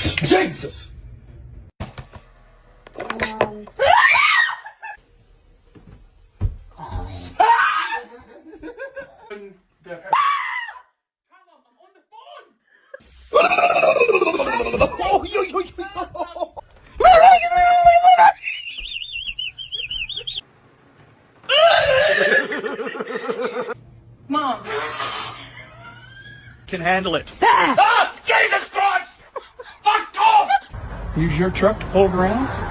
Jesus! Mom. Can handle it. Ah! Jesus Christ! Fuck off! Use your truck to pull it around?